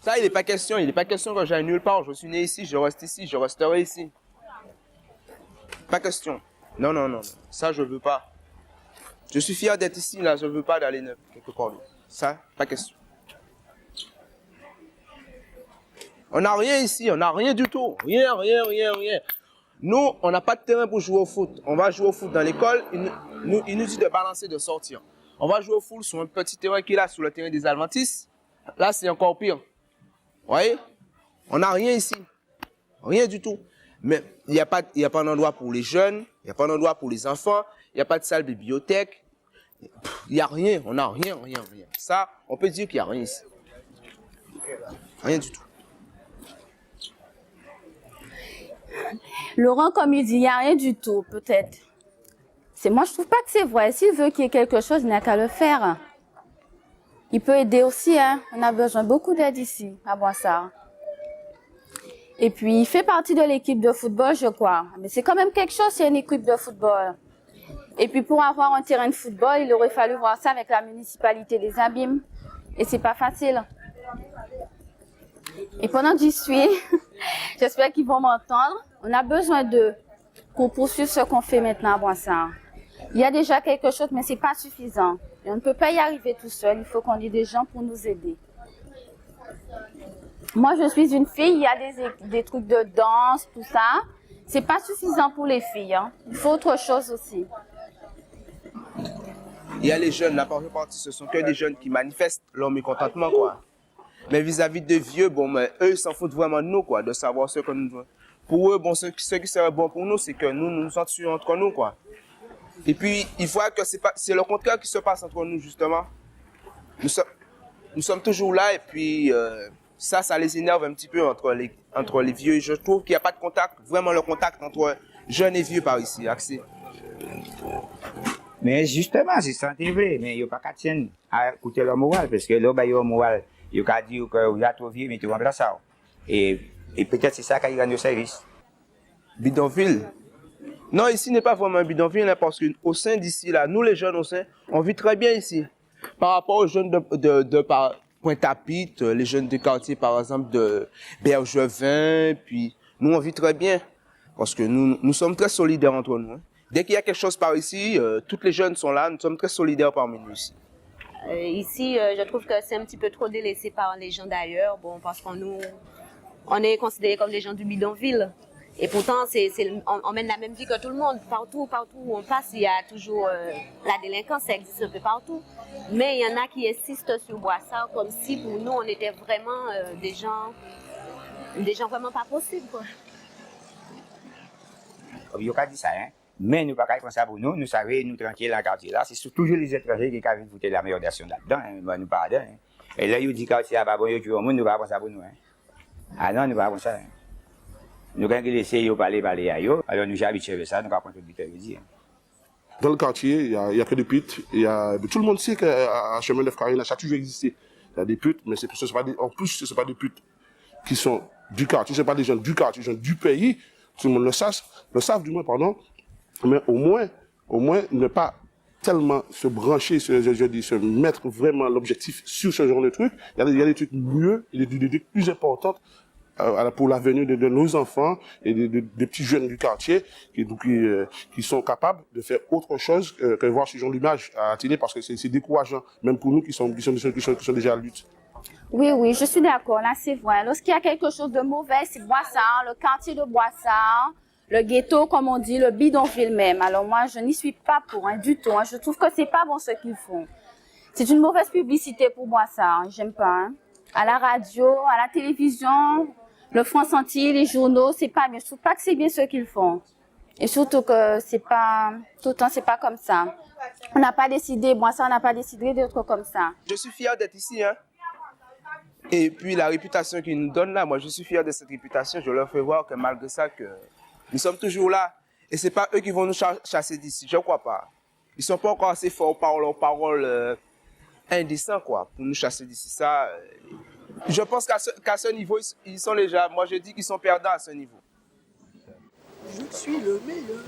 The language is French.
Ça, il n'est pas question que j'aille nulle part. Je suis né ici, je reste ici, je resterai ici. Pas question. Non, non, non. Ça, je veux pas. Je suis fier d'être ici, là. Je veux pas d'aller quelque part d'autre. Ça, pas question. On n'a rien ici, on n'a rien du tout. Rien, rien, rien, rien. Nous, on n'a pas de terrain pour jouer au foot. On va jouer au foot dans l'école. Il nous dit de balancer, de sortir. On va jouer au foot sur un petit terrain qu'il a sur le terrain des Adventistes. Là, c'est encore pire. Vous voyez? On n'a rien ici. Rien du tout. Mais il n'y a pas d'endroit pour les jeunes. Il n'y a pas d'endroit pour les enfants. Il n'y a pas de salle bibliothèque. Il n'y a rien. On n'a rien, rien, rien. Ça, on peut dire qu'il n'y a rien ici. Rien du tout. Laurent, comme il dit, il n'y a rien du tout, peut-être. Moi, je trouve pas que c'est vrai. S'il veut qu'il y ait quelque chose, il n'a qu'à le faire. Il peut aider aussi, hein. On a besoin beaucoup d'aide ici, à Boissard. Et puis, il fait partie de l'équipe de football, je crois. Mais c'est quand même quelque chose, c'est une équipe de football. Et puis, pour avoir un terrain de football, il aurait fallu voir ça avec la municipalité des Abîmes. Et c'est pas facile. Et pendant que j'y suis, j'espère qu'ils vont m'entendre. On a besoin d'eux pour poursuivre ce qu'on fait maintenant à Boissard. Il y a déjà quelque chose, mais c'est pas suffisant. Et on ne peut pas y arriver tout seul. Il faut qu'on ait des gens pour nous aider. Moi, je suis une fille. Il y a des trucs de danse, tout ça. C'est pas suffisant pour les filles. Hein. Il faut autre chose aussi. Il y a les jeunes, la première partie, ce sont que des jeunes qui manifestent leur mécontentement, quoi. Mais vis-à-vis des vieux, bon, mais eux, ils s'en foutent vraiment de nous, quoi, de savoir ce que nous devons. Pour eux, bon, ce qui serait bon pour nous, c'est que nous nous sentions entre nous, quoi. Et puis, il faut que c'est le contraire qui se passe entre nous, justement. Nous sommes toujours là, et puis, ça les énerve un petit peu entre les vieux. Et je trouve qu'il n'y a pas de contact, vraiment le contact entre jeunes et vieux par ici, accès. Mais justement, c'est ça qui est vrai, mais il n'y a pas qu'à tenir à écouter leur morale, parce que là, il y a moral. Il y a dire que vous êtes trop vieux, mais tu remplaces ça. Et peut-être c'est ça qui rend le service. Bidonville. Non, ici n'est pas vraiment un bidonville, hein, parce qu'au sein d'ici, là, nous les jeunes au sein, on vit très bien ici. Par rapport aux jeunes de Pointe-à-Pitre, les jeunes de quartier, par exemple, de Bergevin, puis nous, on vit très bien. Parce que nous sommes très solidaires entre nous. Hein. Dès qu'il y a quelque chose par ici, toutes les jeunes sont là, nous sommes très solidaires parmi nous ici. Ici, je trouve que c'est un petit peu trop délaissé par les gens d'ailleurs, bon, parce qu'on est considérés comme des gens du bidonville. Et pourtant, on mène la même vie que tout le monde. Partout où on passe, il y a toujours la délinquance, ça existe un peu partout. Mais il y en a qui insistent sur Boissard comme si pour nous, on était vraiment des gens vraiment pas possibles, quoi. Il n'y a pas dit ça, hein. Mais nous ne pouvons pas comme ça pour nous. Nous savons, nous tranquilles dans le quartier là. C'est toujours les étrangers qui viennent foutre la meilleure nation là-dedans. Hein. Ben, nous pas dedans. Hein. Et là, ils disent que c'est pas bon, ils tuent au monde, nous ne pouvons pas ça pour nous. Hein. Ah non, nous ne pouvons pas ça. Hein. Nous avons laissé parler à eux. Alors nous sommes habitués à ça, nous ne pouvons pas dire. Dans le quartier, il y a que des putes. Tout le monde sait qu'à Chemin Neuf Carré, ça a toujours existé. Il y a des putes, mais en plus, ce ne sont pas des putes qui sont du quartier. Ce ne sont pas des gens du quartier, des gens du pays. Tout le monde le savent du moins, pardon. Mais au moins, ne pas tellement se brancher, se mettre vraiment l'objectif sur ce genre de trucs. Il y a des trucs mieux, des trucs plus importants pour l'avenir de nos enfants et des petits jeunes du quartier qui sont capables de faire autre chose que voir ce genre d'image à la télé, parce que c'est décourageant, même pour nous qui sont déjà à la lutte. Oui, je suis d'accord, là c'est vrai. Lorsqu'il y a quelque chose de mauvais, c'est Boissard, le quartier de Boissard, le ghetto, comme on dit, le bidonville même. Alors moi, je n'y suis pas pour, hein, du tout. Hein. Je trouve que c'est pas bon ce qu'ils font. C'est une mauvaise publicité pour Boissard, j'aime pas. Hein. À la radio, à la télévision, le France entier, les journaux, c'est pas bien. Je trouve pas que c'est bien ce qu'ils font. Et surtout que c'est pas, tout le temps, c'est pas comme ça. On n'a pas décidé, Boissard n'a pas décidé d'être comme ça. Je suis fier d'être ici, hein. Et puis la réputation qu'ils nous donnent là, moi je suis fier de cette réputation. Je leur fais voir que malgré ça, que nous sommes toujours là. Et c'est pas eux qui vont nous chasser d'ici, je crois pas. Ils sont pas encore assez forts par leurs paroles indécentes, quoi, pour nous chasser d'ici. Ça, je pense qu'à ce niveau, ils sont déjà, moi je dis qu'ils sont perdants à ce niveau. Je suis le meilleur.